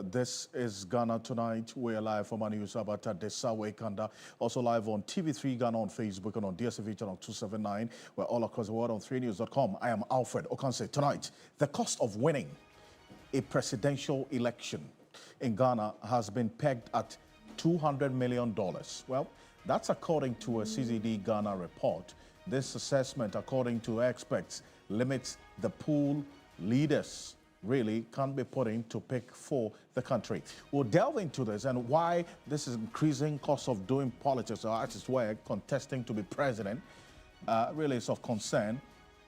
This is Ghana Tonight. We're live from News Abata Desawe Kanda. Also live on TV3 Ghana on Facebook and on DSTV channel 279. We're all across the world on 3news.com. I am Alfred Ocansey. Tonight, the cost of winning a presidential election in Ghana has been pegged at $200 million. Well, that's according to a CZD Ghana report. This assessment, according to experts, limits the pool leaders really can't be put in to pick for the country. We'll delve into this and why this is increasing cost of doing politics, or as it were, contesting to be president, really is of concern,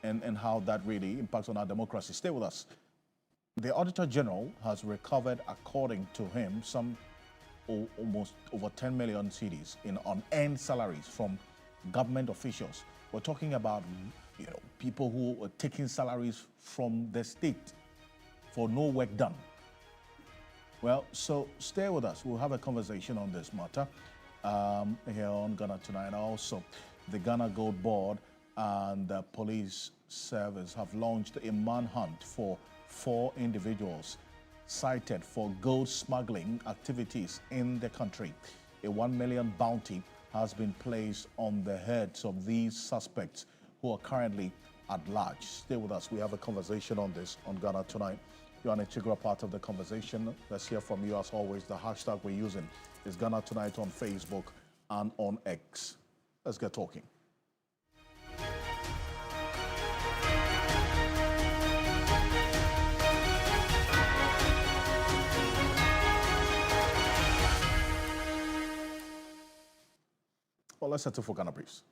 and how that really impacts on our democracy. Stay with us. The Auditor General has recovered, according to him, some almost over 10 million cedis in unearned salaries from government officials. We're talking about, people who are taking salaries from the state for no work done. Well, so stay with us. We'll have a conversation on this matter here on Ghana Tonight. Also, the Ghana Gold Board and the police service have launched a manhunt for 4 individuals cited for gold smuggling activities in the country. A 1 million bounty has been placed on the heads of these suspects who are currently at large. Stay with us. We have a conversation on this on Ghana Tonight. You're an integral part of the conversation. Let's hear from you as always. The hashtag we're using is Ghana Tonight on Facebook and on X. Let's get talking. Well, let's settle for Ghana Briefs.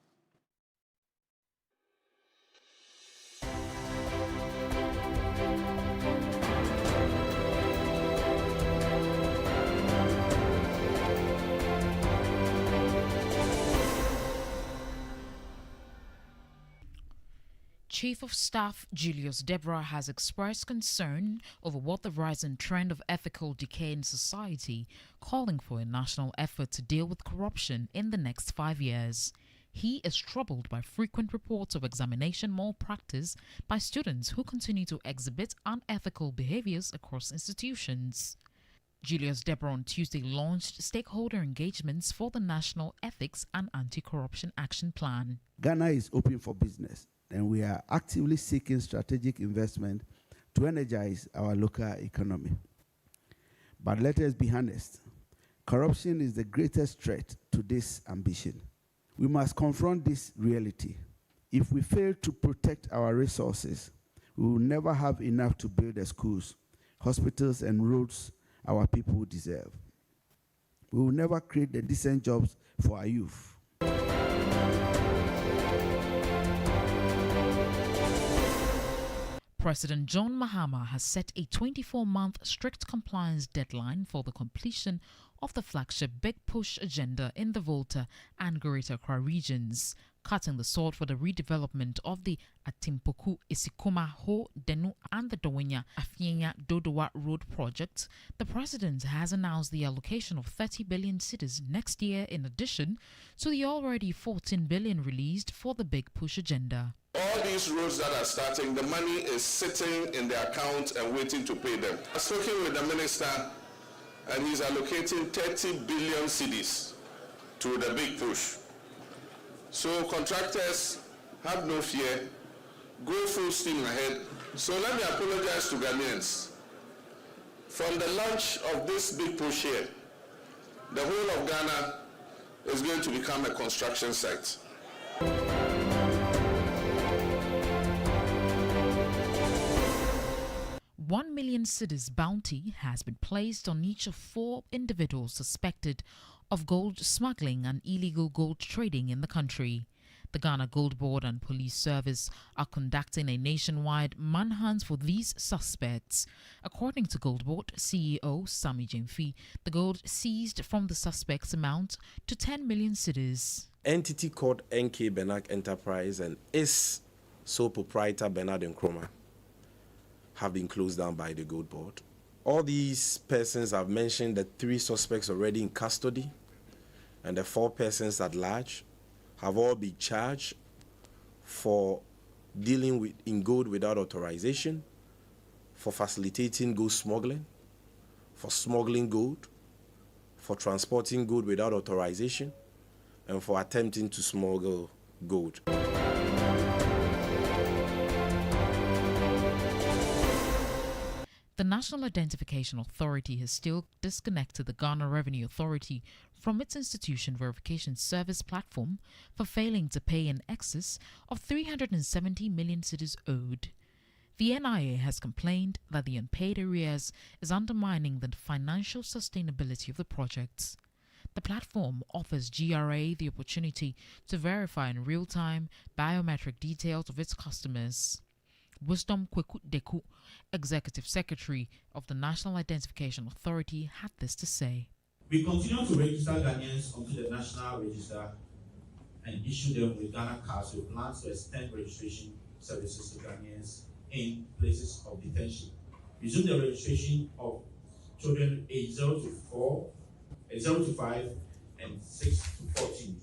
Chief of Staff Julius Deborah has expressed concern over what the rising trend of ethical decay in society, calling for a national effort to deal with corruption in the next 5 years. He is troubled by frequent reports of examination malpractice by students who continue to exhibit unethical behaviors across institutions. Julius Deborah on Tuesday launched stakeholder engagements for the National Ethics and Anti-Corruption Action Plan. Ghana is open for business, and we are actively seeking strategic investment to energize our local economy. But let us be honest, corruption is the greatest threat to this ambition. We must confront this reality. If we fail to protect our resources, we will never have enough to build the schools, hospitals, and roads our people deserve. We will never create the decent jobs for our youth. President John Mahama has set a 24-month strict compliance deadline for the completion of the flagship Big Push agenda in the Volta and Greater Accra regions, cutting the sword for the redevelopment of the Atimpoku, Isikuma, Ho, Denu and the Dowenya Afienya Dodowa Road project. The president has announced the allocation of 30 billion cedis next year in addition to the already 14 billion released for the Big Push agenda. All these roads that are starting, the money is sitting in the account and waiting to pay them. I was talking with the minister, and he's allocating 30 billion cedis to the Big Push. So contractors, have no fear, go full steam ahead. So let me apologize to Ghanaians. From the launch of this Big Push here, the whole of Ghana is going to become a construction site. 1 million cedis bounty has been placed on each of 4 individuals suspected of gold smuggling and illegal gold trading in the country. The Ghana Gold Board and Police Service are conducting a nationwide manhunt for these suspects. According to Gold Board CEO Sami Jemfi, the gold seized from the suspects amount to 10 million cedis. Entity called NK Benak Enterprise and its sole proprietor Bernard Nkrumah have been closed down by the Gold Board. All these persons I've mentioned, the 3 suspects already in custody and the 4 persons at large, have all been charged for dealing in gold without authorization, for facilitating gold smuggling, for smuggling gold, for transporting gold without authorization, and for attempting to smuggle gold. The National Identification Authority has still disconnected the Ghana Revenue Authority from its institution verification service platform for failing to pay in excess of 370 million cedis owed. The NIA has complained that the unpaid arrears is undermining the financial sustainability of the projects. The platform offers GRA the opportunity to verify in real time biometric details of its customers. Wisdom Kweku Deku, Executive Secretary of the National Identification Authority, had this to say. We continue to register Ghanaians onto the National Register and issue them with Ghana cards with plans to extend registration services to Ghanaians in places of detention. Resume the registration of children aged 0 to 5, and 6 to 14.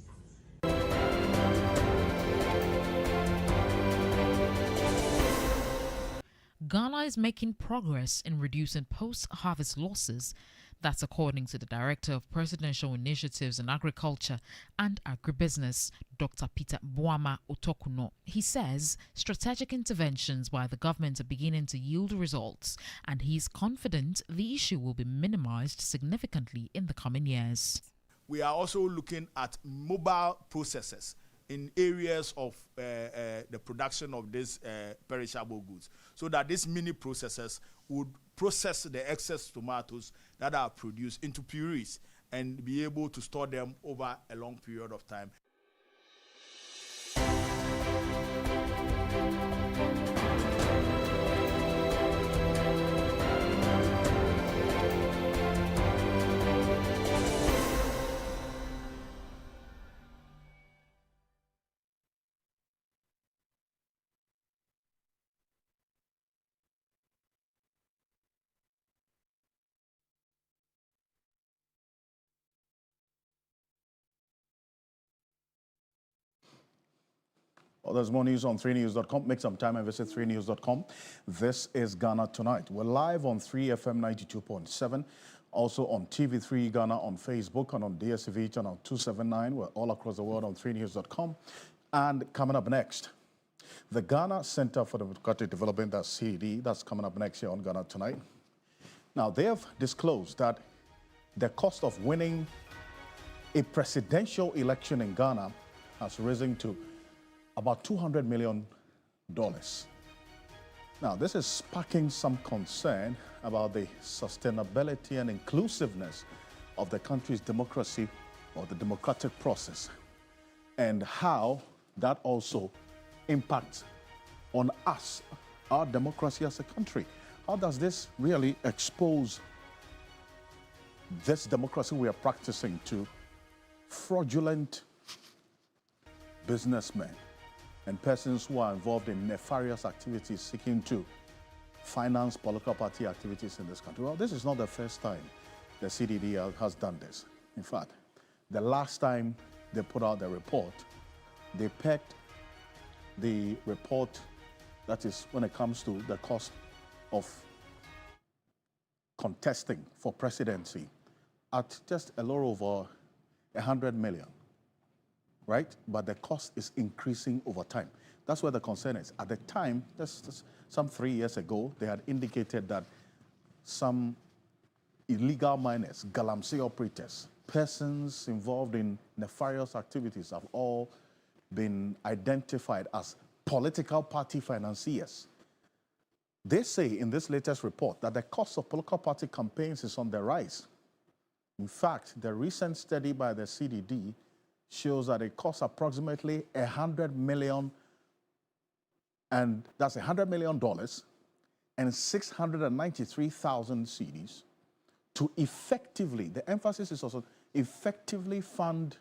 Ghana is making progress in reducing post-harvest losses. That's according to the Director of Presidential Initiatives in Agriculture and Agribusiness, Dr. Peter Boama Otokuno. He says strategic interventions by the government are beginning to yield results, and he's confident the issue will be minimized significantly in the coming years. We are also looking at mobile processors in areas of the production of these perishable goods, so that these mini processors would process the excess tomatoes that are produced into purees and be able to store them over a long period of time. Well, there's more news on 3news.com. Make some time and visit 3news.com. This is Ghana Tonight. We're live on 3FM 92.7, also on TV3 Ghana on Facebook and on DSTV channel 279. We're all across the world on 3news.com. And coming up next, the Ghana Center for Democratic Development, that's CD, that's coming up next year on Ghana Tonight. Now, they have disclosed that the cost of winning a presidential election in Ghana has risen to about $200 million. Now, this is sparking some concern about the sustainability and inclusiveness of the country's democracy or the democratic process, and how that also impacts on us, our democracy as a country. How does this really expose this democracy we are practicing to fraudulent businessmen and persons who are involved in nefarious activities seeking to finance political party activities in this country? Well, this is not the first time the CDD has done this. In fact, the last time they put out the report, they pegged the report, that is when it comes to the cost of contesting for presidency, at just a little over 100 million. Right? But the cost is increasing over time. That's where the concern is. At the time, some 3 years ago, they had indicated that some illegal miners, galamsey operators, persons involved in nefarious activities have all been identified as political party financiers. They say in this latest report that the cost of political party campaigns is on the rise. In fact, the recent study by the CDD shows that it costs approximately $100 million, and that's $100 million and 693,000 cedis to effectively, the emphasis is also effectively fund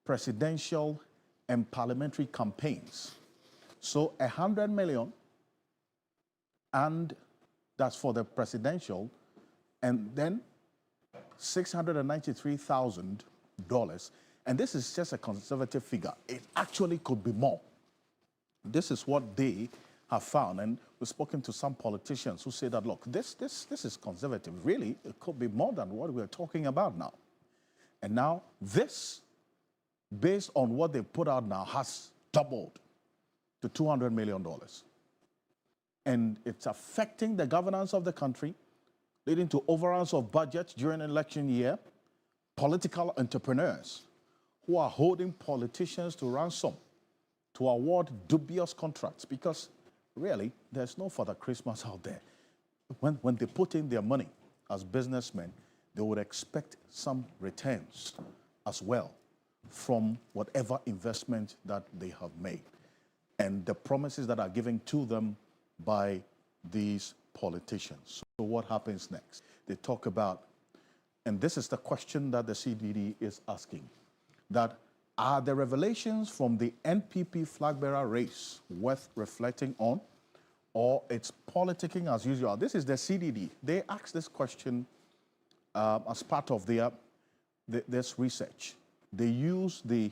presidential and parliamentary campaigns. So 100 million, and that's for the presidential, and then $693,000. And this is just a conservative figure. It actually could be more. This is what they have found, and we've spoken to some politicians who say that, look, this is conservative. Really, it could be more than what we're talking about now. And now this, based on what they put out now, has doubled to $200 million. And it's affecting the governance of the country, leading to overruns of budgets during an election year, political entrepreneurs who are holding politicians to ransom to award dubious contracts, because really, there's no Father Christmas out there. When they put in their money as businessmen, they would expect some returns as well from whatever investment that they have made. And the promises that are given to them by these politicians. So what happens next? They talk about, and this is the question that the CDD is asking, that are the revelations from the NPP flag bearer race worth reflecting on, or it's politicking as usual? This is the CDD. They asked this question as part of this research. They use the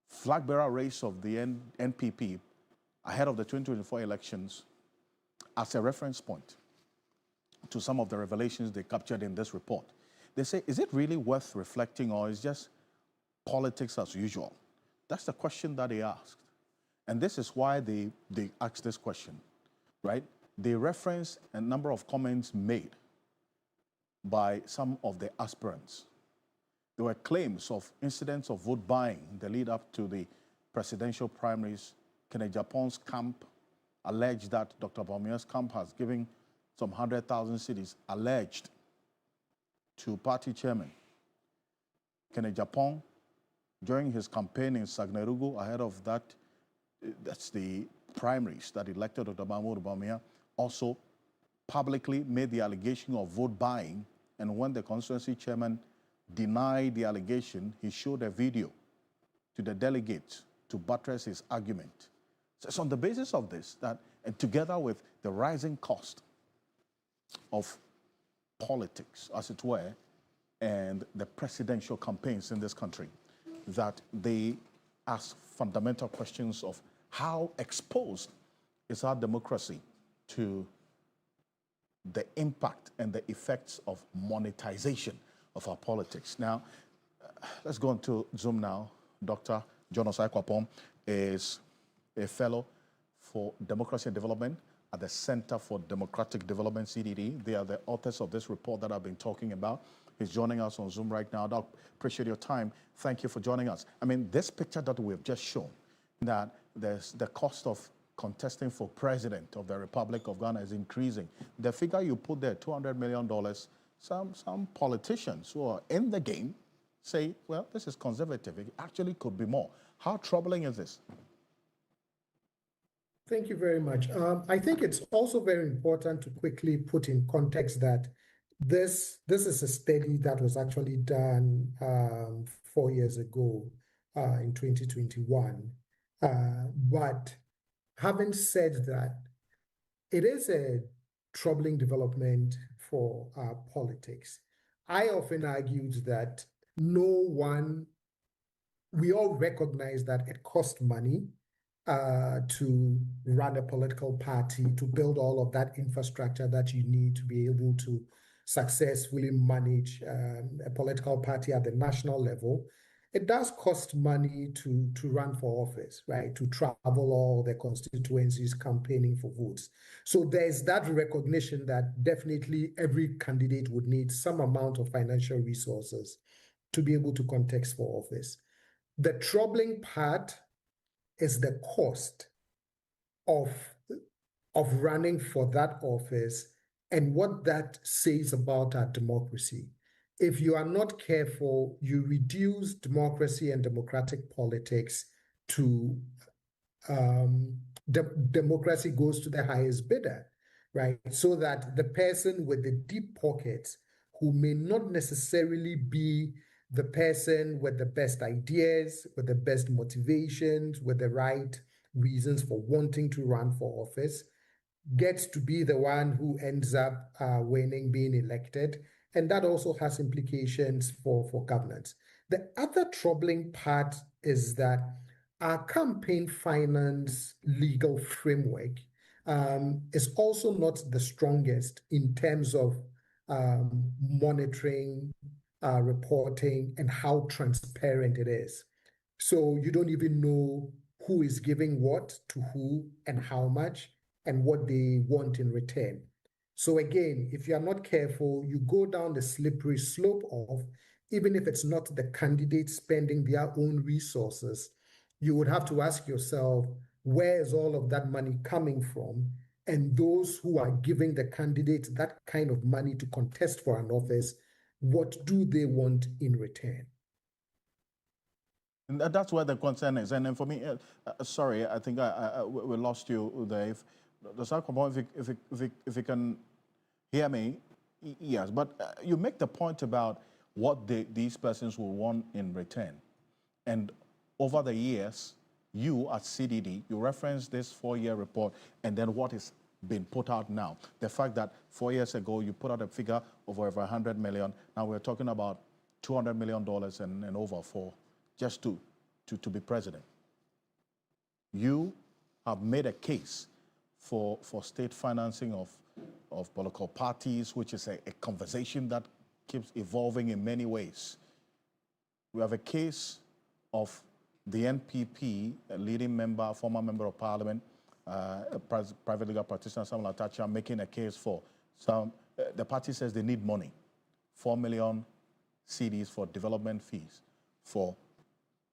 flag bearer race of the NPP ahead of the 2024 elections as a reference point to some of the revelations they captured in this report. They say, is it really worth reflecting, or is just politics as usual? That's the question that they asked. And this is why they asked this question, right? They reference a number of comments made by some of the aspirants. There were claims of incidents of vote buying in the lead up to the presidential primaries. Kenneth Japon's camp alleged that Dr. Bawumia's camp has given some 100,000 cedis, alleged, to party chairman. Kenneth Japon, during his campaign in Sagnerugu, ahead of that's the primaries that elected Dr. Bawumia, also publicly made the allegation of vote buying. And when the constituency chairman denied the allegation, he showed a video to the delegates to buttress his argument. So it's on the basis of this that, and together with the rising cost of politics, as it were, and the presidential campaigns in this country, that they ask fundamental questions of how exposed is our democracy to the impact and the effects of monetization of our politics. Now, let's go into Zoom now. Dr. John Osai-Kwapong is a fellow for democracy and development at the Center for Democratic Development, CDD. They are the authors of this report that I've been talking about. He's joining us on Zoom right now. Doc, appreciate your time. Thank you for joining us. I mean, this picture that we've just shown, that there's the cost of contesting for president of the Republic of Ghana is increasing. The figure you put there, $200 million, some politicians who are in the game say, well, this is conservative. It actually could be more. How troubling is this? Thank you very much. I think it's also very important to quickly put in context that this is a study that was actually done 4 years ago in 2021. But having said that, it is a troubling development for politics. I often argued that we all recognize that it costs money to run a political party, to build all of that infrastructure that you need to be able to successfully manage a political party at the national level. It does cost money to run for office, right? To travel all the constituencies campaigning for votes. So there's that recognition that definitely every candidate would need some amount of financial resources to be able to contest for office. The troubling part is the cost of running for that office and what that says about our democracy. If you are not careful, you reduce democracy and democratic politics to democracy goes to the highest bidder, right? So that the person with the deep pockets, who may not necessarily be the person with the best ideas, with the best motivations, with the right reasons for wanting to run for office, gets to be the one who ends up winning, being elected. And that also has implications for governance. The other troubling part is that our campaign finance legal framework is also not the strongest in terms of monitoring, reporting, and how transparent it is. So you don't even know who is giving what to who and how much and what they want in return. So again, if you are not careful, you go down the slippery slope of, even if it's not the candidate spending their own resources, you would have to ask yourself, where is all of that money coming from? And those who are giving the candidate that kind of money to contest for an office, what do they want in return? And that's where the concern is. And then for me, sorry, I think we lost you, Dave. If you can hear me, yes. But you make the point about what these persons will want in return. And over the years, you at CDD, you referenced this 4-year report and then what is being put out now. The fact that 4 years ago, you put out a figure of over 100 million. Now we're talking about $200 million and over for just to be president. You have made a case for state financing of political parties, which is a conversation that keeps evolving in many ways. We have a case of the NPP, a leading member, former member of parliament, a private legal practitioner, Samuel Atacha, making a case for some, the party says they need money, 4 million cedis for development fees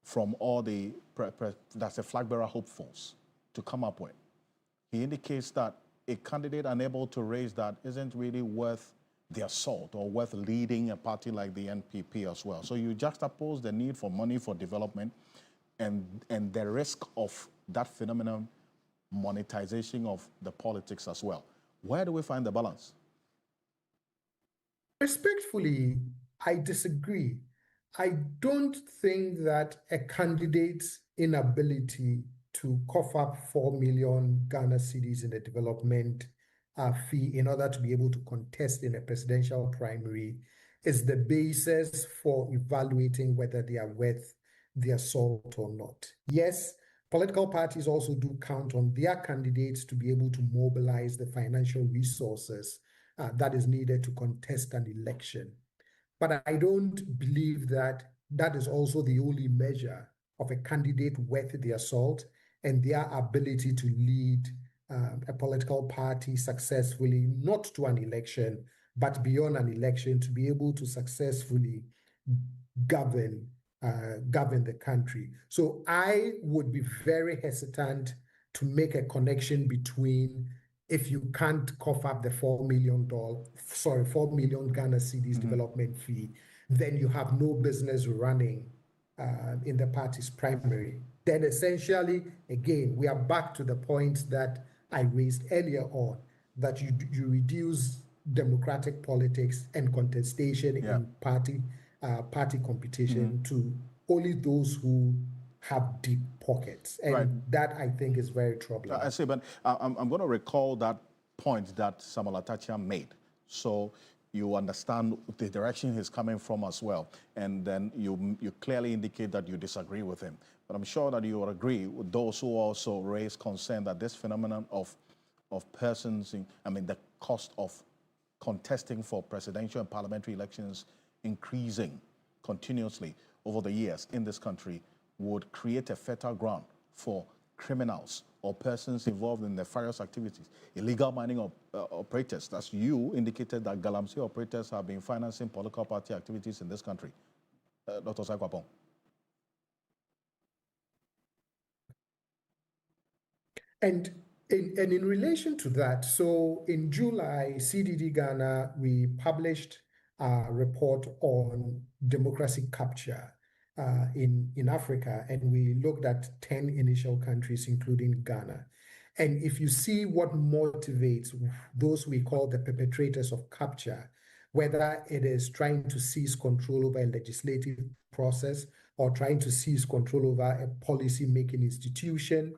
from all the, that's a flag bearer hopefuls to come up with. He indicates that a candidate unable to raise that isn't really worth the assault or worth leading a party like the NPP as well. So you juxtapose the need for money for development and the risk of that phenomenon monetization of the politics as well. Where do we find the balance? Respectfully, I disagree. I don't think that a candidate's inability to cough up 4 million Ghana cedis in the development fee in order to be able to contest in a presidential primary is the basis for evaluating whether they are worth the assault or not. Yes, political parties also do count on their candidates to be able to mobilize the financial resources that is needed to contest an election. But I don't believe that that is also the only measure of a candidate worth the assault and their ability to lead a political party successfully, not to an election, but beyond an election, to be able to successfully govern the country. So I would be very hesitant to make a connection between, if you can't cough up the $4 million Ghana cedis development fee, then you have no business running in the party's primary. Then essentially, again, we are back to the point that I raised earlier on, that you reduce democratic politics and contestation in party competition to only those who have deep pockets. And that, I think, is very troubling. I see, but I'm going to recall that point that Samuel Atacha made. So you understand the direction he's coming from as well. And then you clearly indicate that you disagree with him. But I'm sure that you will agree with those who also raise concern that this phenomenon of persons, the cost of contesting for presidential and parliamentary elections increasing continuously over the years in this country would create a fertile ground for criminals or persons involved in nefarious activities, illegal mining operators. That's you indicated that Galamsey operators have been financing political party activities in this country. Dr. Sakwapong. And in relation to that, so in July, CDD Ghana, we published a report on democracy capture in Africa, and we looked at 10 initial countries, including Ghana. And if you see what motivates those we call the perpetrators of capture, whether it is trying to seize control over a legislative process or trying to seize control over a policy-making institution,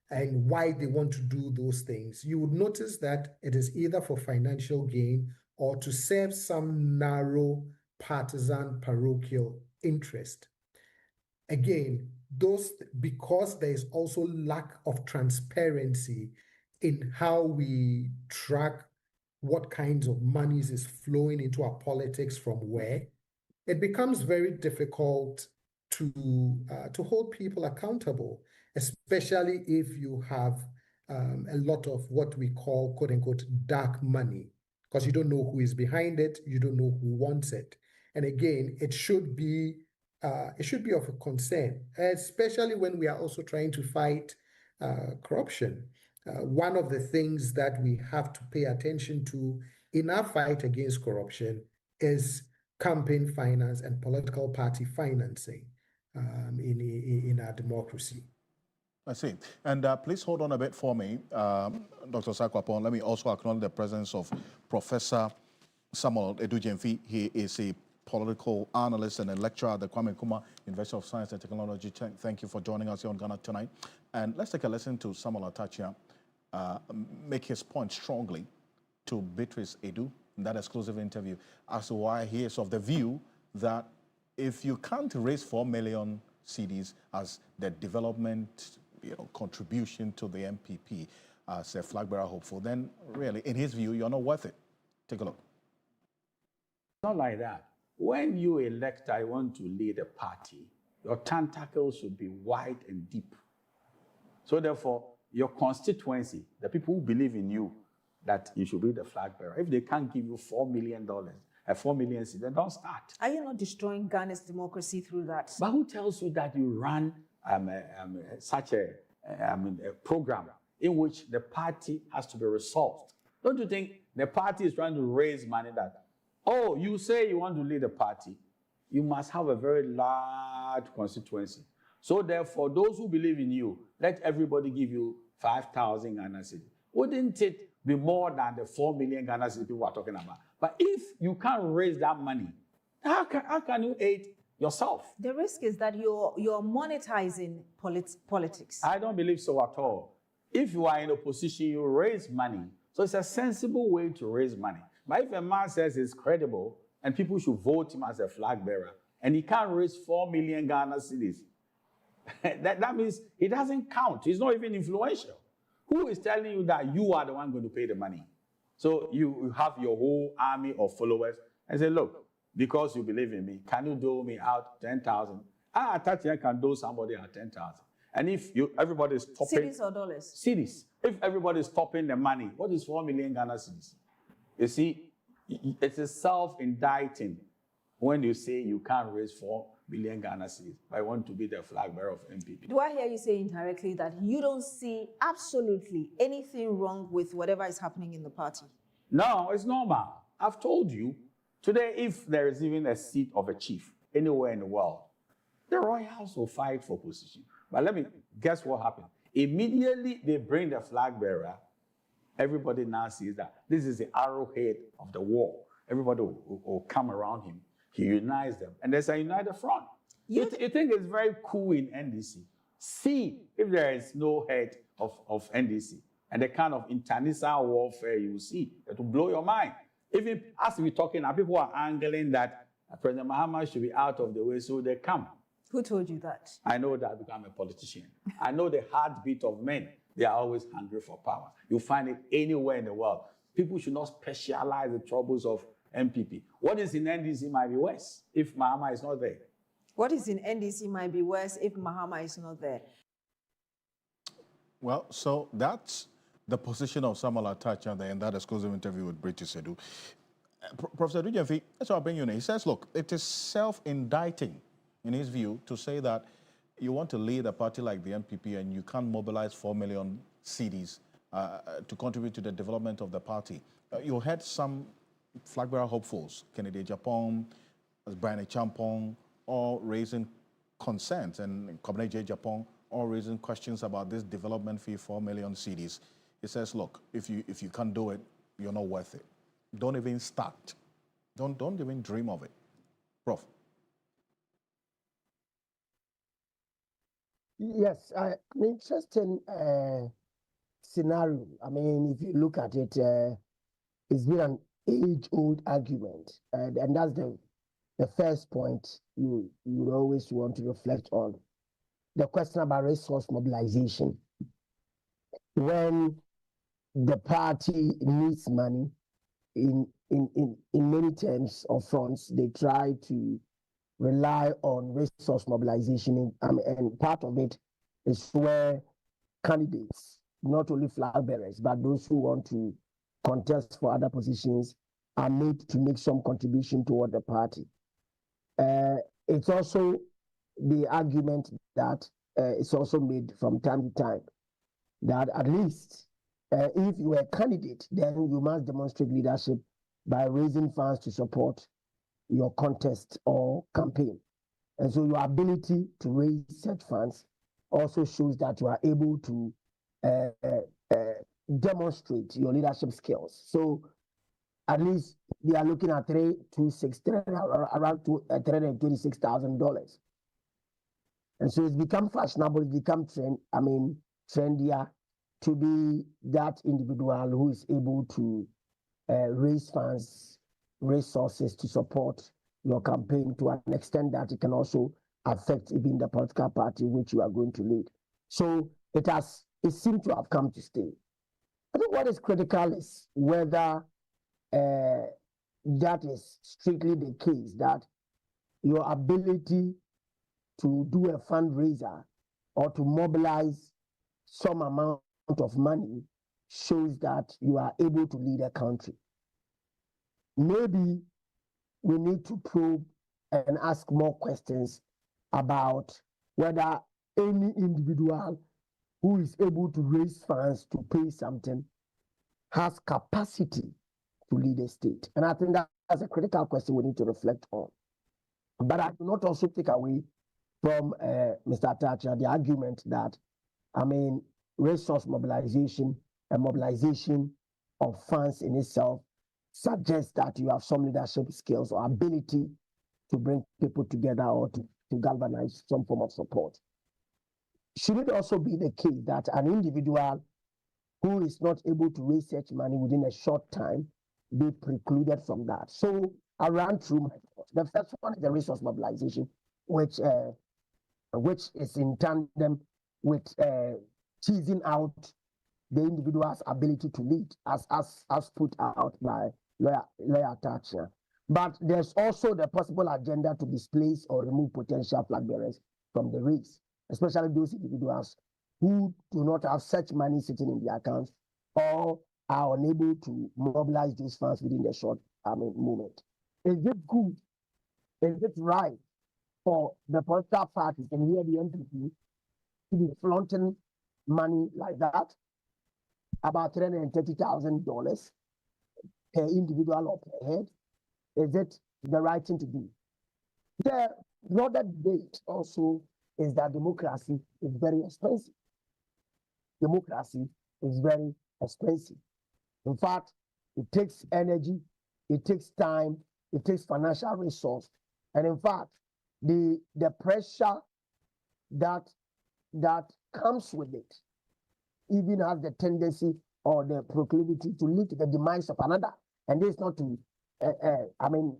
and why they want to do those things, you would notice that it is either for financial gain or to serve some narrow partisan parochial interest. Again, because there is also lack of transparency in how we track what kinds of monies is flowing into our politics from where, it becomes very difficult to hold people accountable, especially if you have a lot of what we call "quote unquote" dark money, because you don't know who is behind it, you don't know who wants it, and again, it should be of a concern, especially when we are also trying to fight corruption. One of the things that we have to pay attention to in our fight against corruption is campaign finance and political party financing in our democracy. I see. And please hold on a bit for me, Dr. Sakwapon. Let me also acknowledge the presence of Professor Samuel Edujemfi. He is a political analyst and a lecturer at the Kwame Nkrumah University of Science and Technology. Thank you for joining us here on Ghana Tonight. And let's take a listen to Samuel Atachia make his point strongly to Beatrice Edu in that exclusive interview as to why he is of the view that if you can't raise 4 million cedis as the development contribution to the MPP as a flag bearer hopeful, then really, in his view, you're not worth it. Take a look. Not like that. When you elector want to lead a party, your tentacles should be wide and deep. So therefore, your constituency, the people who believe in you, that you should be the flag bearer, if they can't give you $4 million, 4 million cedis, then don't start. Are you not destroying Ghana's democracy through that? But who tells you that you run such a program in which the party has to be resolved? Don't you think the party is trying to raise money that, oh, you say you want to lead a party, you must have a very large constituency. So therefore, those who believe in you, let everybody give you 5,000 Ghana cedis. Wouldn't it be more than the 4 million Ghana cedis people are talking about? But if you can't raise that money, how can you aid yourself? The risk is that you're monetizing politics. I don't believe so at all. If you are in opposition, you raise money. So it's a sensible way to raise money. But if a man says he's credible and people should vote him as a flag bearer, and he can't raise 4 million Ghana cedis, that means he doesn't count. He's not even influential. Who is telling you that you are the one going to pay the money? So you have your whole army of followers and say, look, because you believe in me, can you dole me out 10,000? Tatiana can dole somebody out 10,000. And if everybody is stopping... Cedis or dollars? Cedis. If everybody is stopping the money, what is 4 million Ghana cedis? You see, it is self-indicting when you say you can't raise 4 million Ghana cedis, but I want to be the flag bearer of MPP. Do I hear you say indirectly that you don't see absolutely anything wrong with whatever is happening in the party? No, it's normal. I've told you, today, if there is even a seat of a chief anywhere in the world, the royals will fight for position. But let me guess what happened. Immediately they bring the flag bearer, everybody now sees that this is the arrowhead of the war. Everybody will come around him. He unites them, and there's a united front. You think it's very cool in NDC. See if there is no head of NDC and the kind of internecine warfare you will see that will blow your mind. Even as we're talking now, people are angling that President Mahama should be out of the way, so they come. Who told you that? I know that because I'm a politician. I know the heartbeat of men. They are always hungry for power. You find it anywhere in the world. People should not specialize the troubles of MPP. What is in NDC might be worse if Mahama is not there. What is in NDC might be worse if Mahama is not there. Well, so that's the position of Samuel Atacha there in that exclusive interview with Beatrice Edu. Professor Edujemfi, that's what I'll bring you in. He says, look, it is self-indicting, in his view, to say that you want to lead a party like the MPP and you can't mobilize 4 million cedis to contribute to the development of the party. You had some flag bearer hopefuls, Kennedy Japan, Brian Champong, all raising concerns, and Kobne J. Japan, all raising questions about this development fee, 4 million cedis. He says, look, if you can't do it, you're not worth it. Don't even start. Don't even dream of it. Prof. Yes, an interesting scenario. I mean, if you look at it, it's been an age-old argument, and that's the first point you always want to reflect on. the question about resource mobilization. When the party needs money, in many terms or fronts, they try to rely on resource mobilization, and part of it is where candidates, not only flag bearers, but those who want to contest for other positions, are made to make some contribution toward the party. It's also the argument that it's also made from time to time that at least if you are a candidate, then you must demonstrate leadership by raising funds to support your contest or campaign. And so your ability to raise such funds also shows that you are able to demonstrate your leadership skills. So at least we are looking at around $326,000. And so it's become fashionable, it's become trendier to be that individual who is able to raise funds, resources to support your campaign to an extent that it can also affect even the political party which you are going to lead. So it seems to have come to stay. I think what is critical is whether that is strictly the case, that your ability to do a fundraiser or to mobilize some amount of money shows that you are able to lead a country. Maybe we need to probe and ask more questions about whether any individual who is able to raise funds to pay something has capacity to lead a state. And I think that's a critical question we need to reflect on. But I do not also take away from Mr. Thatcher the argument that, resource mobilization and mobilization of funds in itself suggests that you have some leadership skills or ability to bring people together or to galvanize some form of support. Should it also be the case that an individual who is not able to raise such money within a short time be precluded from that? So I ran through my thoughts. The first one is the resource mobilization, which is in tandem with teasing out the individual's ability to lead, as put out by lawyer Thatcher. But there's also the possible agenda to displace or remove potential flag bearers from the race, especially those individuals who do not have such money sitting in their accounts or are unable to mobilize those funds within the short moment. Is it good? Is it right for the political parties, and here the NPP, to be flaunting money like that, about $330,000 per individual or per head? Is it the right thing to do? The other debate also is that democracy is very expensive. Democracy is very expensive. In fact, it takes energy, it takes time, it takes financial resource. And in fact, the pressure that comes with it even has the tendency or the proclivity to lead to the demise of another. And this is not to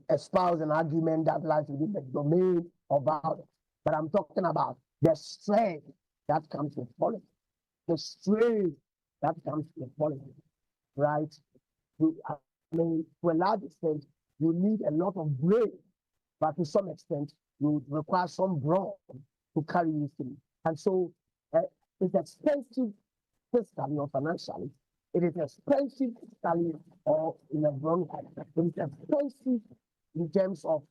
espouse an argument that lies within the domain of violence, but I'm talking about the strength that comes with politics, the strain that comes with politics, right? To a large extent, you need a lot of brain, but to some extent, you require some brawn to carry you through. And so it's expensive fiscally or financially. It is expensive fiscally or in a wrong way. It is expensive in terms of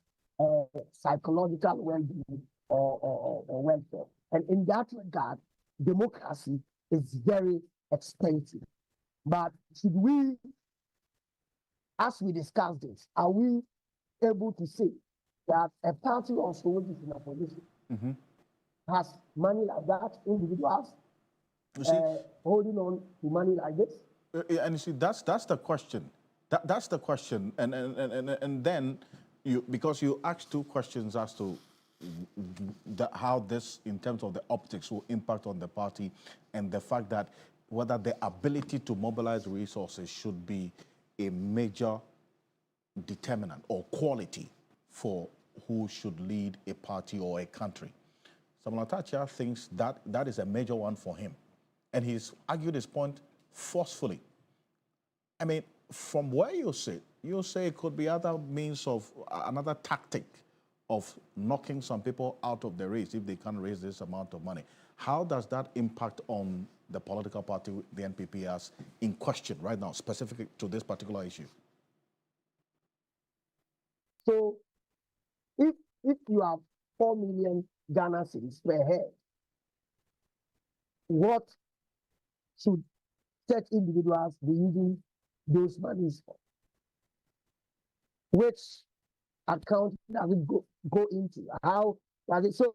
psychological well-being or welfare. And in that regard, democracy is very expensive. But should we, as we discuss this, are we able to say that a party also which is in opposition has money like that, individuals holding on to money like this? And you see, that's the question. That's the question. And then because you asked two questions as to how this, in terms of the optics, will impact on the party, and the fact that whether the ability to mobilize resources should be a major determinant or quality for who should lead a party or a country. Samuel Atachia thinks that that is a major one for him. And he's argued his point forcefully. I mean, from where you sit, you say it could be other means of another tactic of knocking some people out of the race if they can't raise this amount of money. How does that impact on the political party the NPP has in question right now, specific to this particular issue? So if you have 4 million Ghana cedis per head, what should such individuals be using those monies for? Which account does it go into? How does it? So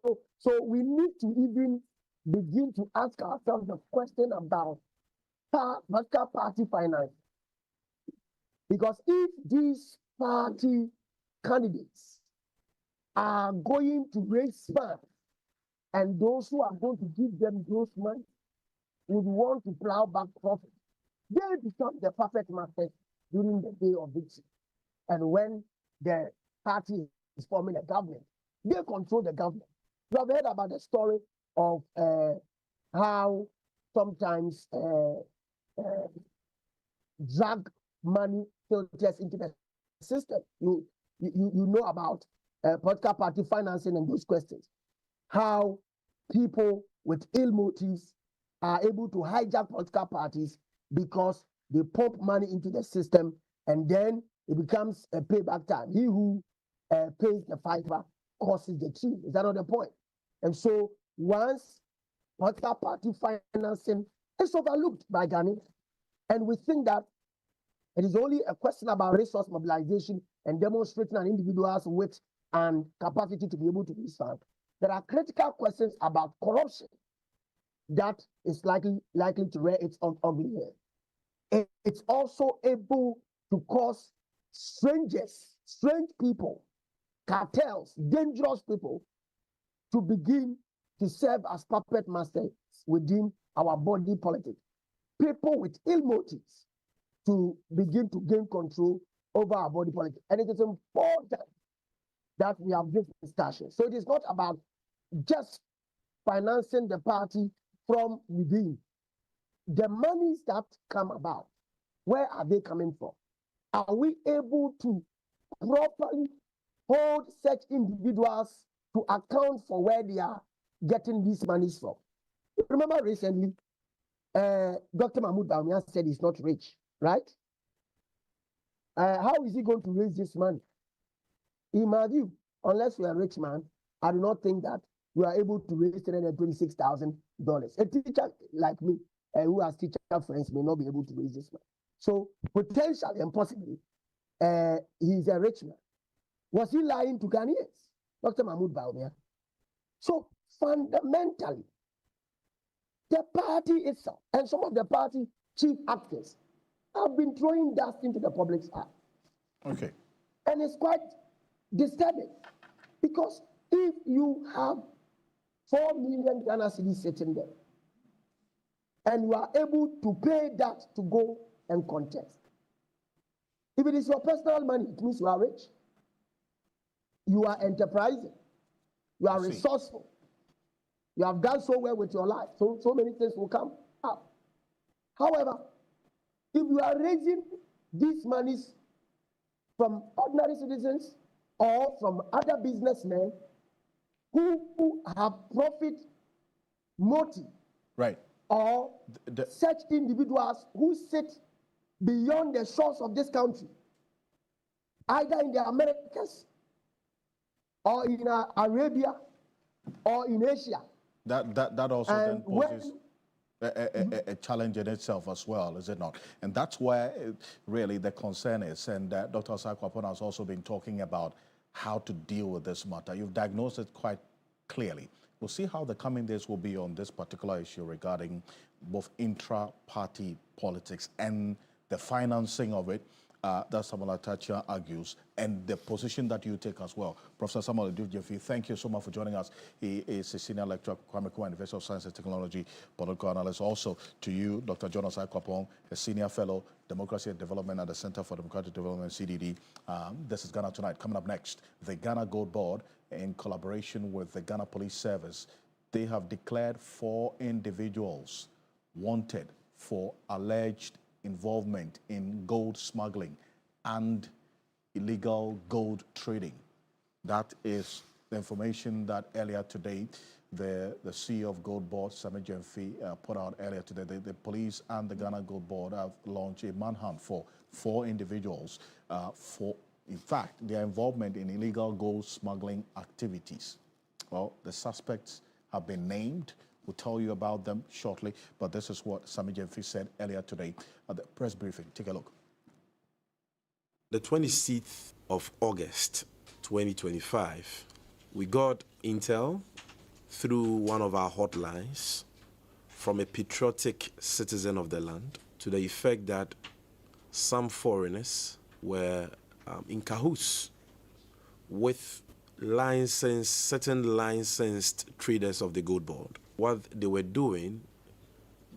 we need to even begin to ask ourselves the question about political party finance. Because if these party candidates are going to raise funds, and those who are going to give them those money would want to plow back profit, they become the puppet masters during the day of victory. And when the party is forming a government, they control the government. You have heard about the story of how sometimes drug money filters into the system. You know about political party financing and those questions. How people with ill motives are able to hijack political parties because they pump money into the system, and then it becomes a payback time. He who pays the fiver causes the tree. Is that not the point? And so once political party financing is overlooked by Ghanaians, and we think that it is only a question about resource mobilization and demonstrating an individual's wit and capacity to be able to raise funds, there are critical questions about corruption that is likely to rear its ugly head. It's also able to cause strange people, cartels, dangerous people to begin to serve as puppet masters within our body politic. People with ill motives to begin to gain control over our body politics. And it is important that we have this discussion. So it is not about just financing the party from within. The monies that come about, where are they coming from? Are we able to properly hold such individuals to account for where they are getting these monies from? Remember recently, Dr. Mahmoud Bawumia said he's not rich, right? How is he going to raise this money? In my view, unless you're a rich man, I do not think that you are able to raise $326,000. A teacher like me, who has teacher friends, may not be able to raise this money. So potentially and possibly, he's a rich man. Was he lying to Ghanaians? Dr. Mahmoud Bawumia. So fundamentally, the party itself and some of the party chief actors have been throwing dust into the public's eye. Okay. And it's quite disturbing, because if you have 4 million Ghana cedis sitting there, and you are able to pay that to go and contest, if it is your personal money, it means you are rich, you are enterprising, you are resourceful, you have done so well with your life, so many things will come up. However, if you are raising these monies from ordinary citizens or from other businessmen who have profit motive, right, or such individuals who sit beyond the shores of this country, either in the Americas or in Arabia or in Asia. That also then poses a challenge in itself as well, is it not? And that's where really the concern is. And Dr. Osai-Kwapong has also been talking about how to deal with this matter. You've diagnosed it quite clearly. We'll see how the coming days will be on this particular issue regarding both intra-party politics and the financing of it. That Samuel Atachia argues, and the position that you take as well. Professor Samuel Adudjefi, thank you so much for joining us. He is a senior lecturer at Kwame Nkrumah University of Science and Technology, political analyst. Also to you, Dr. John Osai-Kwapong, a senior fellow, Democracy and Development at the Center for Democratic Development, CDD. This is Ghana Tonight. Coming up next, the Ghana Gold Board, in collaboration with the Ghana Police Service, they have declared 4 individuals wanted for alleged involvement in gold smuggling and illegal gold trading. That is the information that earlier today, the CEO of Gold Board, Sami Jemfi, put out earlier today. The police and the Ghana Gold Board have launched a manhunt for 4 individuals for, in fact, their involvement in illegal gold smuggling activities. Well, the suspects have been named. We'll tell you about them shortly, but this is what Sami Jemfi said earlier today at the press briefing. Take a look. The 26th of August, 2025, we got intel through one of our hotlines from a patriotic citizen of the land to the effect that some foreigners were in cahoots with certain licensed traders of the Gold Board. What they were doing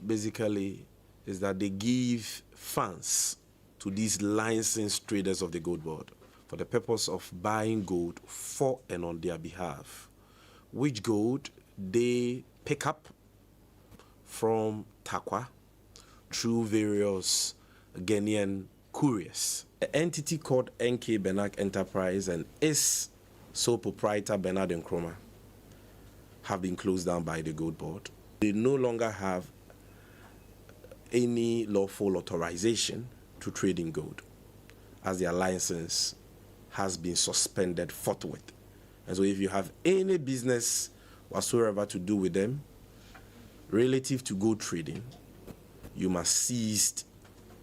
basically is that they give funds to these licensed traders of the Gold Board for the purpose of buying gold for and on their behalf, which gold they pick up from Takwa through various Ghanaian couriers. An entity called NK Benak Enterprise and its sole proprietor Bernard Nkrumah have been closed down by the Gold Board. They no longer have any lawful authorization to trade in gold, as their license has been suspended forthwith. And so if you have any business whatsoever to do with them relative to gold trading, you must cease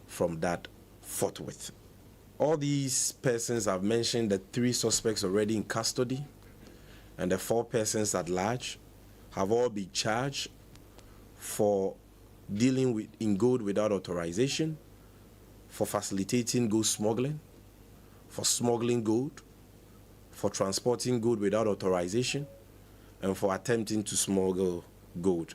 from that forthwith. All these persons have mentioned the 3 suspects already in custody, and the 4 persons at large have all been charged for dealing in gold without authorization, for facilitating gold smuggling, for smuggling gold, for transporting gold without authorization, and for attempting to smuggle gold.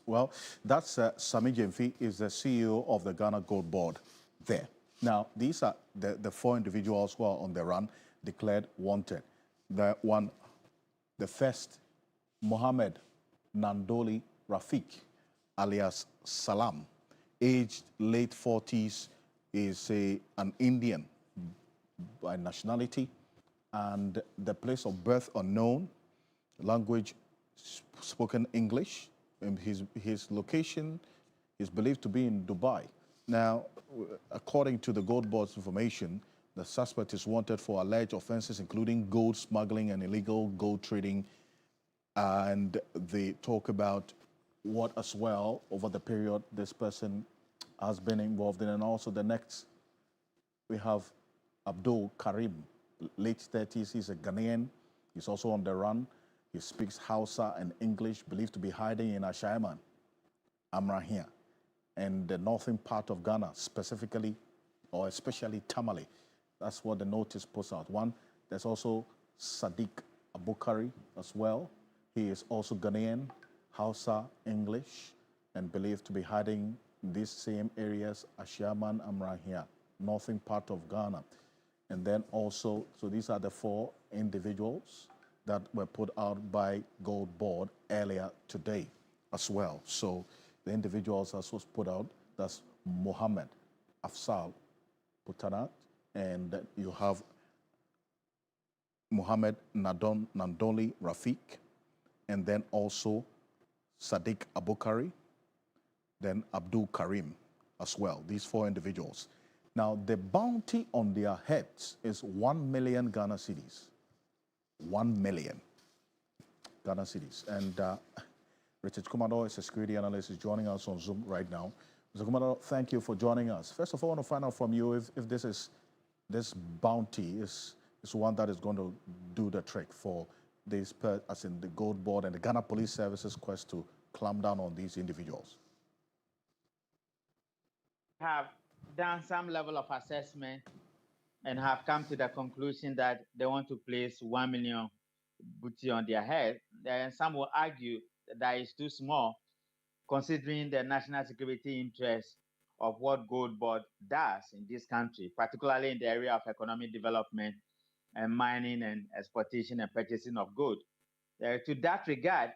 Well, that's Sami Jemfi, is the CEO of the Ghana Gold Board there. Now, these are the 4 individuals who are on the run, declared wanted. The first, Mohammed Nandoli Rafiq, alias Salam, aged late 40s, is an Indian by nationality, and the place of birth unknown, language spoken English, and his location is believed to be in Dubai. Now, according to the Gold Board's information, the suspect is wanted for alleged offenses including gold smuggling and illegal gold trading, and they talk about what as well over the period this person has been involved in. And also the next, we have Abdul Karim, late 30s. He's a Ghanaian. He's also on the run. He speaks Hausa and English, believed to be hiding in Ashaiman, Amrahia, and the northern part of Ghana, specifically or especially Tamale. That's what the notice puts out. One, there's also Sadiq Abukari as well. He is also Ghanaian, Hausa, English, and believed to be hiding in these same areas, Ashiaman, Amrahia, northern part of Ghana. And then also, so these are the 4 individuals that were put out by Gold Board earlier today as well. So the individuals are supposed to put out, that's Mohammed Afsal Putanat, and you have Mohammed Nandoli Rafiq, and then also Sadiq Abukari, then Abdul Karim as well, these 4 individuals. Now, the bounty on their heads is 1 million Ghana cedis. 1 million Ghana cedis. And Richard Kumado is a security analyst, is joining us on Zoom right now. Mr. Kumado, thank you for joining us. First of all, I want to find out from you if this bounty is one that is going to do the trick for this, as in the Gold Board and the Ghana Police Service's quest to clamp down on these individuals. Have done some level of assessment and have come to the conclusion that they want to place 1 million booty on their head. Then some will argue that is too small, considering the national security interest of what Gold Board does in this country, particularly in the area of economic development and mining and exportation and purchasing of gold. To that regard,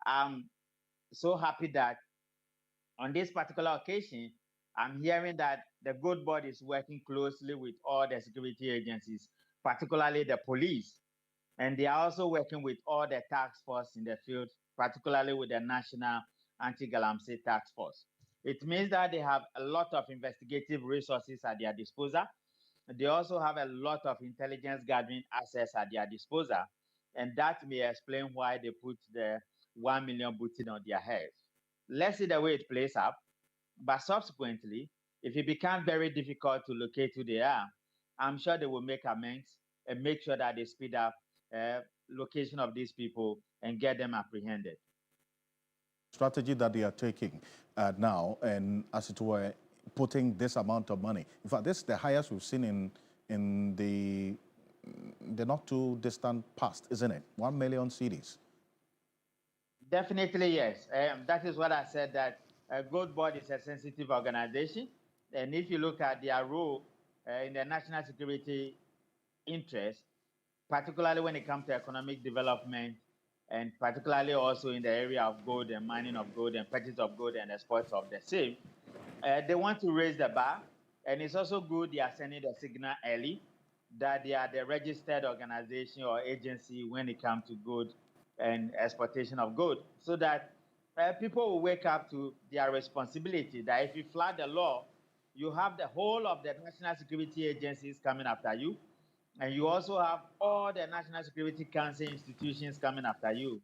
I'm so happy that on this particular occasion, I'm hearing that the good board is working closely with all the security agencies, particularly the police, and they are also working with all the task force in the field, particularly with the National Anti-Galamsey Task Force. It means that they have a lot of investigative resources at their disposal. They also have a lot of intelligence gathering assets at their disposal, and that may explain why they put the 1 million booty on their heads. Let's see the way it plays out. But subsequently, if it becomes very difficult to locate who they are, I'm sure they will make amends and make sure that they speed up location of these people and get them apprehended. Strategy that they are taking now, and as it were, putting this amount of money. In fact, this is the highest we've seen in the not too distant past, isn't it? 1 million cedis. Definitely, yes. That is what I said, that Gold Board is a sensitive organization. And if you look at their role in the national security interest, particularly when it comes to economic development, and particularly also in the area of gold and mining of gold and purchase of gold and exports of the same, they want to raise the bar. And it's also good they are sending the signal early that they are the registered organization or agency when it comes to gold and exportation of gold, so that people will wake up to their responsibility, that if you flout the law, you have the whole of the national security agencies coming after you, and you also have all the National Security Council institutions coming after you.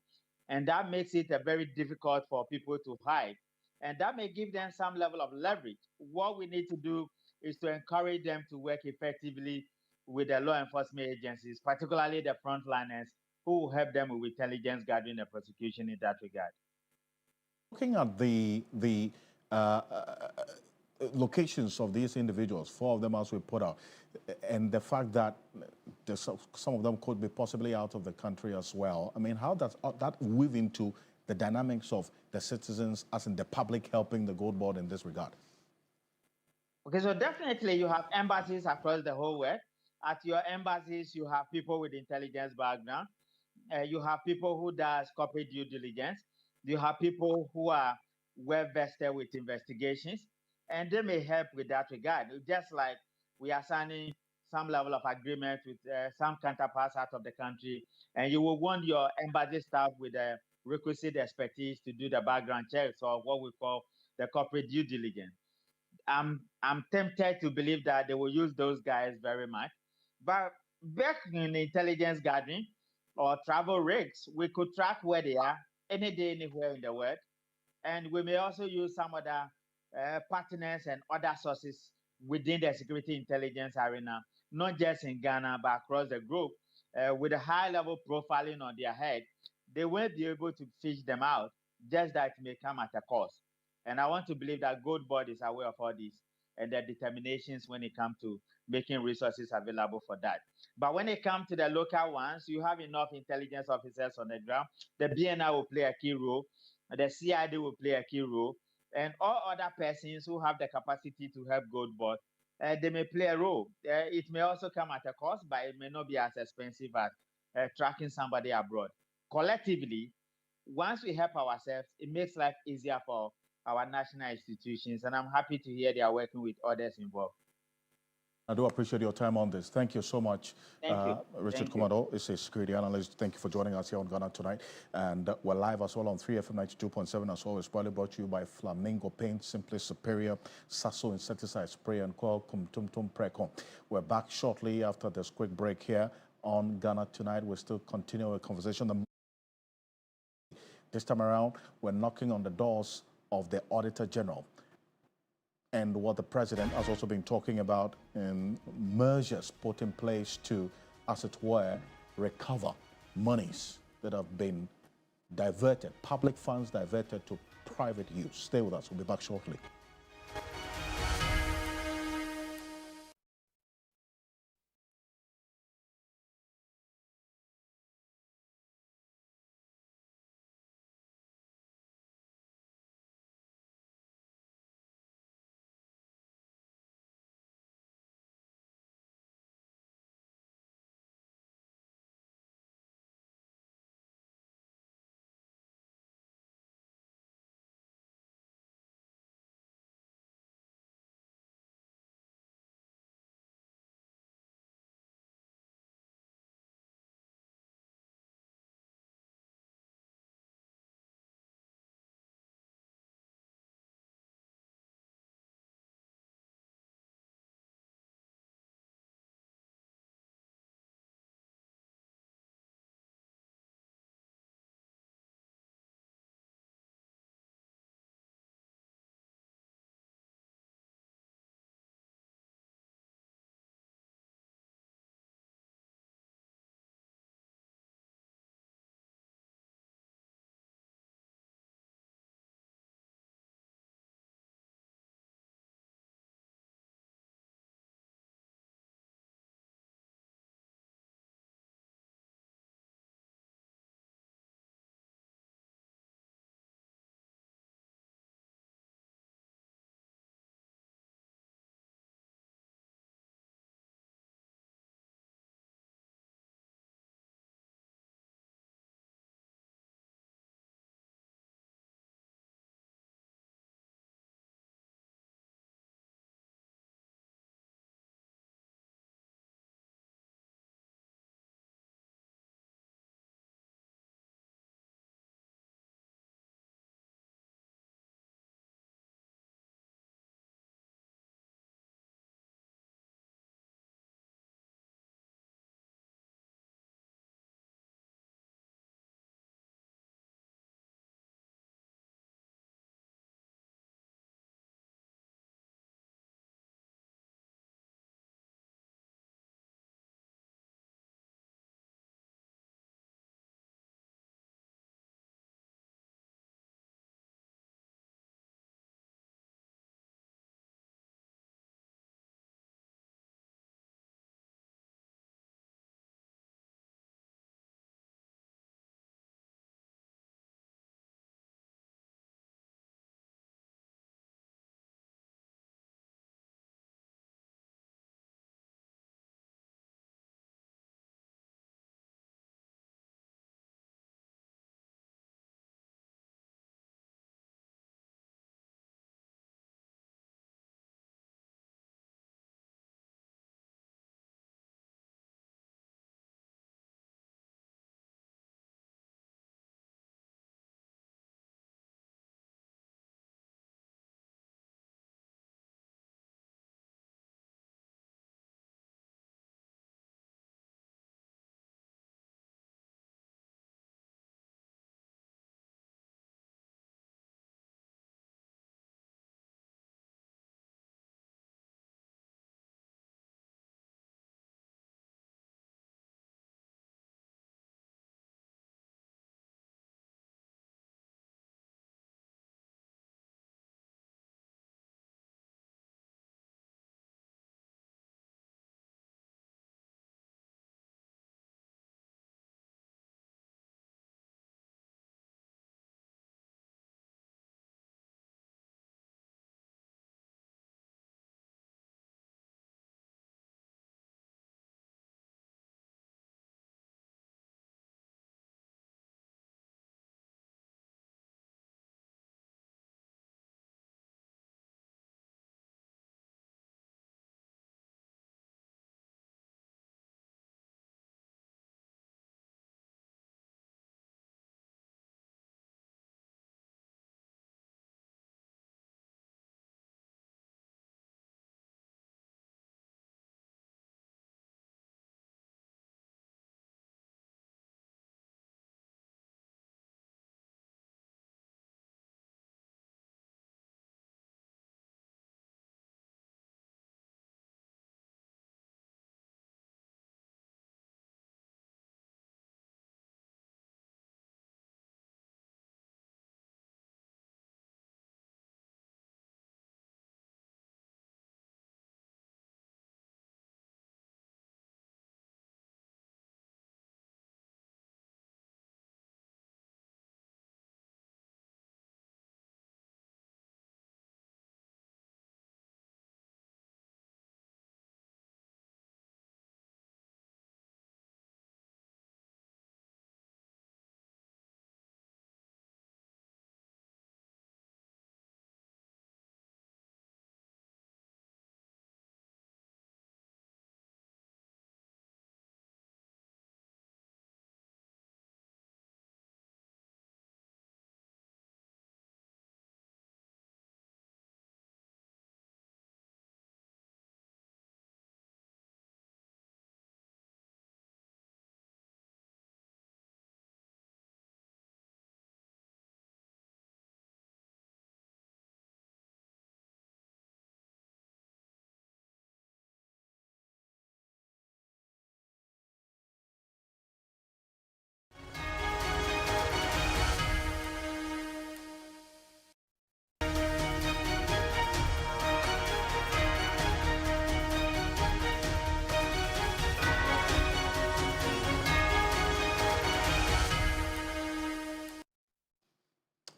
And that makes it very difficult for people to hide. And that may give them some level of leverage. What we need to do is to encourage them to work effectively with the law enforcement agencies, particularly the frontliners, who will help them with intelligence gathering and prosecution in that regard. Looking at the locations of these individuals, 4 of them as we put out, and the fact that some of them could be possibly out of the country as well. I mean, how does that weave into the dynamics of the citizens, as in the public, helping the Gold Board in this regard? Okay, so definitely you have embassies across the whole world. At your embassies, you have people with intelligence background. You have people who does corporate due diligence. You have people who are well vested with investigations, and they may help with that regard. Just like we are signing some level of agreement with some counterparts out of the country, and you will want your embassy staff with the requisite expertise to do the background checks, or what we call the corporate due diligence. I'm tempted to believe that they will use those guys very much. But back in intelligence gathering or travel rigs, we could track where they are any day, anywhere in the world. And we may also use some other partners and other sources within the security intelligence arena, not just in Ghana, but across the globe, with a high level profiling on their head. They won't be able to fish them out, just that it may come at a cost. And I want to believe that Gold Board is aware of all this and their determinations when it comes to making resources available for that. But when it comes to the local ones, you have enough intelligence officers on the ground. The BNI will play a key role. The CID will play a key role. And all other persons who have the capacity to help Gold Board, they may play a role. It may also come at a cost, but it may not be as expensive as tracking somebody abroad. Collectively, once we help ourselves, it makes life easier for our national institutions, and I'm happy to hear they are working with others involved. I do appreciate your time on this. Thank you so much. Thank you. Richard Kumado is a security analyst. Thank you for joining us here on Ghana Tonight. And we're live as well on 3FM 92.7, as always, probably brought to you by Flamingo Paint, Simply Superior, Sasso Insecticide Spray, and Coil Kumtumtum Precon. We're back shortly after this quick break here on Ghana Tonight. We're still continuing a conversation. This time around, we're knocking on the doors of the Auditor General, and what the president has also been talking about in measures put in place to, as it were, recover monies that have been diverted, public funds diverted to private use. Stay with us. We'll be back shortly.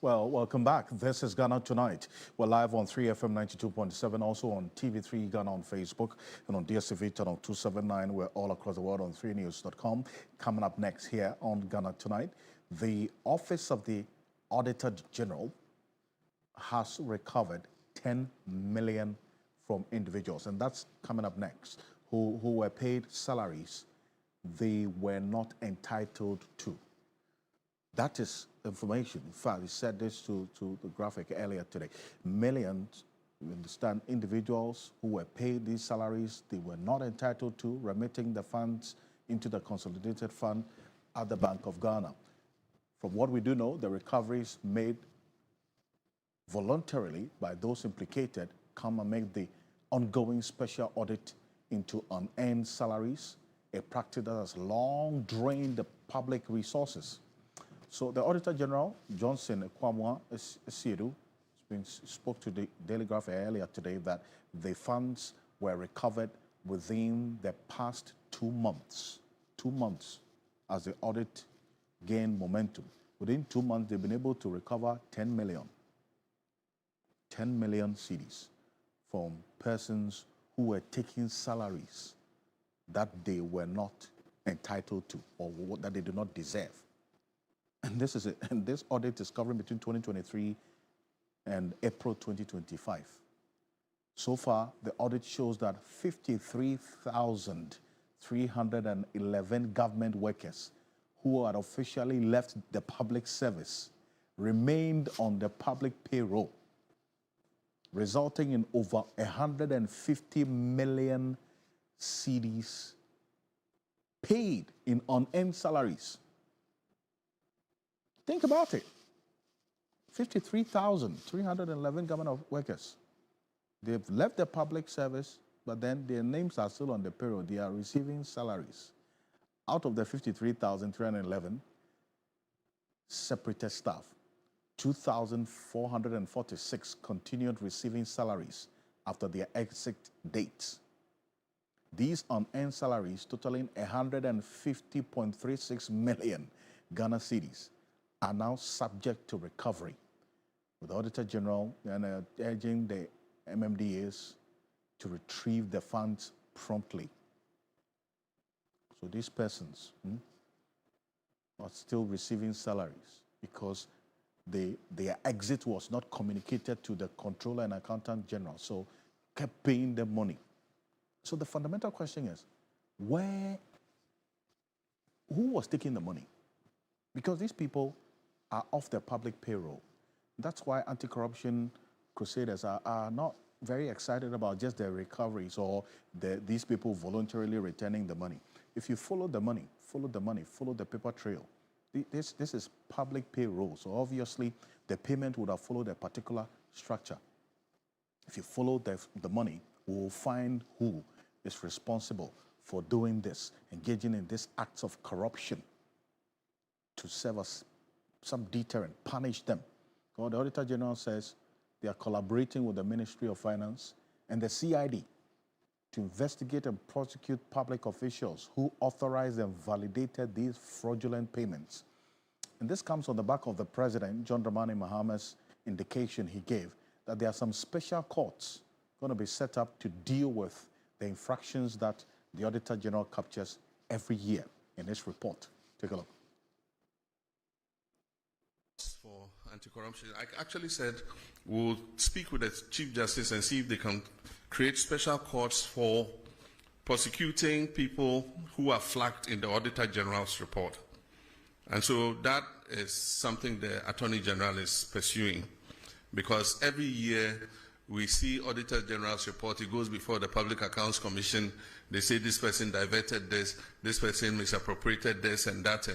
Well, welcome back. This is Ghana Tonight. We're live on 3FM 92.7, also on TV3 Ghana on Facebook, and on DSTV channel 279. We're all across the world on 3news.com. Coming up next here on Ghana Tonight, the Office of the Auditor General has recovered 10 million from individuals, and that's coming up next, who were paid salaries they were not entitled to. That is information. In fact, he said this to the graphic earlier today. Millions, you understand, individuals who were paid these salaries they were not entitled to, remitting the funds into the consolidated fund at the Bank of Ghana. From what we do know, the recoveries made voluntarily by those implicated come and make the ongoing special audit into unearned salaries, a practice that has long drained the public resources. So the Auditor General, Johnson Kwamwa Esiedu, spoke to the Daily Graphic earlier today that the funds were recovered within the past 2 months. 2 months as the audit gained momentum. Within 2 months, they've been able to recover 10 million cedis from persons who were taking salaries that they were not entitled to or that they do not deserve. And this is it. And this audit is covering between 2023 and April 2025. So far, the audit shows that 53,311 government workers who had officially left the public service remained on the public payroll, resulting in over 150 million cedis paid in unearned salaries. Think about it. 53,311 government workers. They've left the public service, but then their names are still on the payroll. They are receiving salaries. Out of the 53,311 separated staff, 2,446 continued receiving salaries after their exit dates. These unearned salaries, totaling 150.36 million Ghana cedis, are now subject to recovery, with the Auditor General urging the MMDAs to retrieve the funds promptly. So these persons are still receiving salaries because their exit was not communicated to the Controller and Accountant General, so kept paying them money. So the fundamental question is, who was taking the money? Because these people are off the public payroll. That's why anti-corruption crusaders are not very excited about just their recoveries or these people voluntarily returning the money. If you follow the money, follow the paper trail. This is public payroll, so obviously the payment would have followed a particular structure. If you follow the money, we will find who is responsible for doing this, engaging in these acts of corruption to serve as some deterrent, punish them. Well, the Auditor General says they are collaborating with the Ministry of Finance and the CID to investigate and prosecute public officials who authorized and validated these fraudulent payments. And this comes on the back of the President, John Dramani Mahama's indication he gave that there are some special courts going to be set up to deal with the infractions that the Auditor General captures every year in this report. Take a look. For anti-corruption, I actually said we'll speak with the Chief Justice and see if they can create special courts for prosecuting people who are flagged in the Auditor General's report. And so that is something the Attorney General is pursuing, because every year we see Auditor General's report, it goes before the Public Accounts Commission, they say this person diverted this person misappropriated this and that,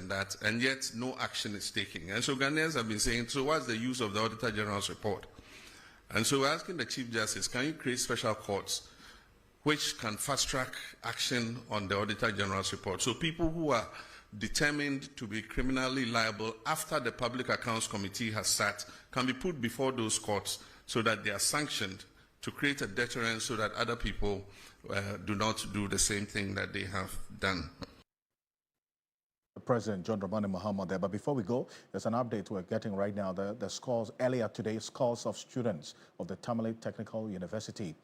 and yet no action is taken. And so Ghanaians have been saying, so what's the use of the Auditor General's report? And so we're asking the Chief Justice, can you create special courts which can fast-track action on the Auditor General's report? So people who are determined to be criminally liable after the Public Accounts Committee has sat can be put before those courts so that they are sanctioned to create a deterrent so that other people do not do the same thing that they have done. The President John Dramani Mahama there. But before we go, there's an update we're getting right now. The scores earlier today, scores of students of the Tamale Technical University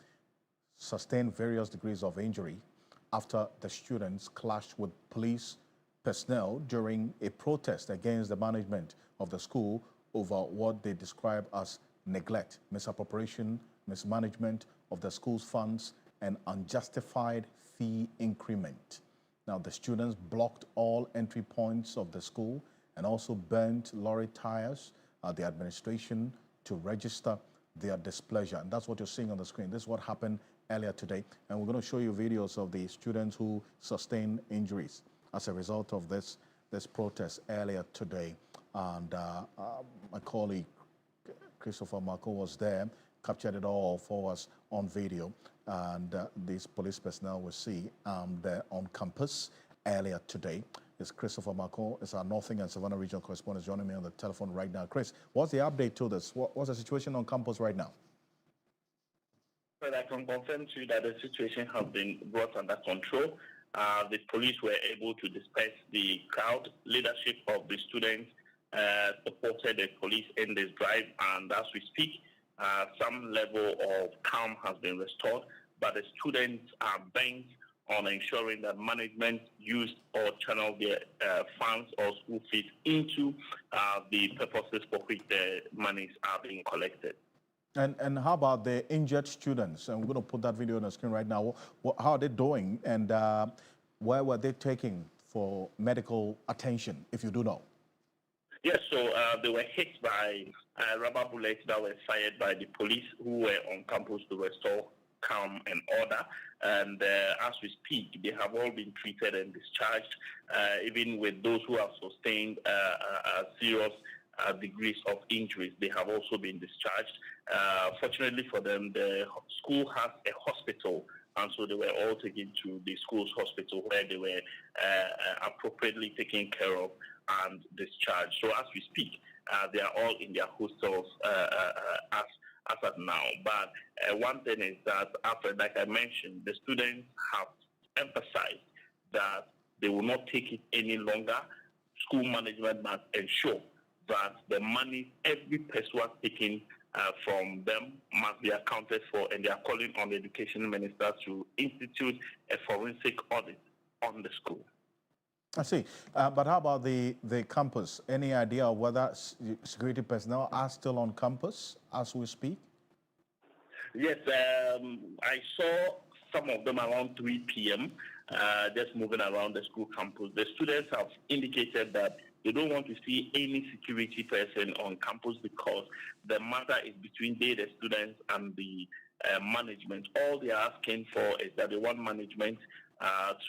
sustained various degrees of injury after the students clashed with police personnel during a protest against the management of the school over what they describe as neglect, misappropriation, mismanagement of the school's funds, and unjustified fee increment. Now, the students blocked all entry points of the school and also burnt lorry tires at the administration to register their displeasure. And that's what you're seeing on the screen. This is what happened earlier today. And we're going to show you videos of the students who sustained injuries as a result of this protest earlier today. And my colleague, Christopher Marco, was there, captured it all for us on video. And these police personnel will see there on campus earlier today. It's Christopher Marco, it's our Northern and Savannah regional correspondent joining me on the telephone right now. Chris, what's the update to this? What's the situation on campus right now? Well, I can confirm to you that the situation has been brought under control. The police were able to disperse the crowd. Leadership of the students supported the police in this drive, and as we speak, some level of calm has been restored, but the students are bent on ensuring that management used or channeled their funds or school fees into the purposes for which the monies are being collected. And how about the injured students? And we're going to put that video on the screen right now. How are they doing, and where were they taking for medical attention, if you do know? Yes, so they were hit by rubber bullets that were fired by the police who were on campus to restore calm and order. And as we speak, they have all been treated and discharged, even with those who have sustained serious degrees of injuries. They have also been discharged. Fortunately for them, the school has a hospital, and so they were all taken to the school's hospital where they were appropriately taken care of and discharged. So as we speak, they are all in their hostels as of now. But one thing is that, after, like I mentioned, the students have emphasized that they will not take it any longer. School management must ensure that the money every person taken from them must be accounted for, and they are calling on the education minister to institute a forensic audit on the school. I see. But how about the campus? Any idea of whether security personnel are still on campus as we speak? Yes, I saw some of them around 3 p.m. Just moving around the school campus. The students have indicated that they don't want to see any security person on campus because the matter is between the students and the management. All they are asking for is that they want management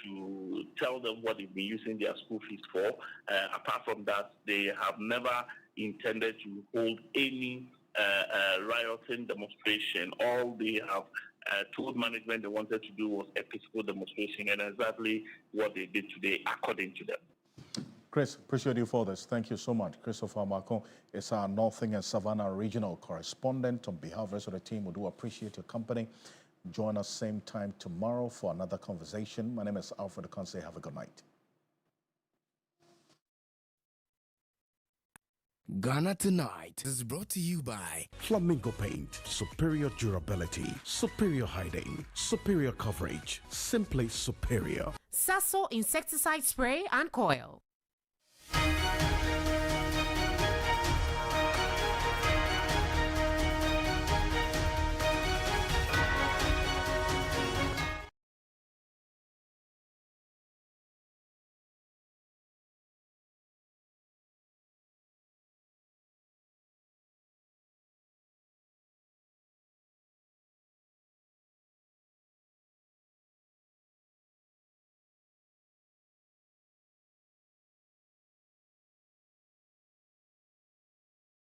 to tell them what they've been using their school fees for. Apart from that, they have never intended to hold any rioting demonstration. All they have told management they wanted to do was a peaceful demonstration, and exactly what they did today, according to them. Chris, appreciate you for this. Thank you so much. Christopher Marco is our Northern and Savannah regional correspondent. On behalf of the rest of the team, we do appreciate your company. Join us same time tomorrow for another conversation. My name is Alfred Ocansey. Have a good night. Ghana Tonight is brought to you by Flamingo Paint. Superior durability, superior hiding, superior coverage, simply superior. Sasso insecticide spray and coil.